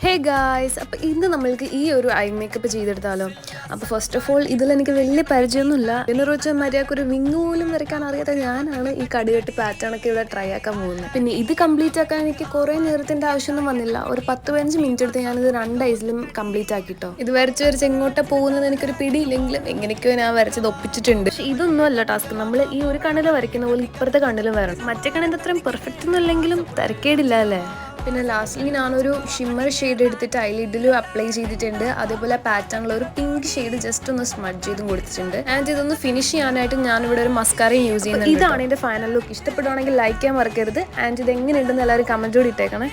Hey guys, അപ്പോൾ ഇന്ന് നമ്മൾക്ക് ഈ ഒരു ഐ മേക്കപ്പ് ചെയ്തെടുത്താലോ. അപ്പോൾ ഫസ്റ്റ് ഓഫ് ഓൾ ഇതിലെനിക്ക് വലിയ പരിചയമൊന്നുമില്ല. എന്നൊരു വെച്ചാൽ മര്യാദക്ക് ഒരു വിങ് പോലും വരയ്ക്കാൻ അറിയാത്ത ഞാനാണ് ഈ കടികെട്ട് പാറ്റേണൊക്കെ ഇവിടെ ട്രൈ ആക്കാൻ പോകുന്നത്. പിന്നെ ഇത് കംപ്ലീറ്റ് ആക്കാൻ എനിക്ക് കുറേ നേരത്തിൻ്റെ ആവശ്യമൊന്നും വന്നില്ല. ഒരു 10-15 മിനിറ്റ് എടുത്ത് ഞാനിത് 2 ഐസിലും കംപ്ലീറ്റ് ആക്കിട്ടോ. ഇത് വരച്ച് എങ്ങോട്ടാ പോകുന്നത് എനിക്കൊരു പിടിയില്ലെങ്കിലും എങ്ങനെയൊക്കെയോ ഞാൻ വരച്ചത് ഒപ്പിച്ചിട്ടുണ്ട്. പക്ഷേ ഇതൊന്നും അല്ല ടാസ്ക്. നമ്മൾ ഈ ഒരു കണ്ണിൽ വരയ്ക്കുന്ന പോലെ ഇപ്പുറത്തെ കണ്ണിലും വരണം. മറ്റേ കണ്ണിൻ്റെ അത്രയും പെർഫെക്റ്റ് ഒന്നും അല്ലെങ്കിലും തിരക്കേടില്ല അല്ലേ. പിന്നെ ലാസ്റ്റ്ലി ഞാനൊരു ഷിമ്മർ ഷെയ്ഡ് എടുത്തിട്ട് ഐലിഡിലും അപ്ലൈ ചെയ്തിട്ടുണ്ട്. അതേപോലെ പാറ്റേണിൽ ഒരു പിങ്ക് ഷെയ്ഡ് ജസ്റ്റ് ഒന്ന് സ്മഡ്ജ് ചെയ്തും കൊടുത്തിട്ടുണ്ട്. ആൻഡ് ഇതൊന്ന് ഫിനിഷ് ചെയ്യാനായിട്ട് ഞാനിവിടെ ഒരു മസ്കാരയും യൂസ് ചെയ്യുന്നത്. ഇതാണ് എൻ്റെ ഫൈനൽ ലുക്ക്. ഇഷ്ടപ്പെടുവാണെങ്കിൽ ലൈക്ക് ചെയ്യാൻ മറക്കരുത്. ആൻഡ് ഇത് എങ്ങനെയുണ്ടെന്ന് എല്ലാവരും കമൻറ്റോട് ഇട്ടേക്കണേ.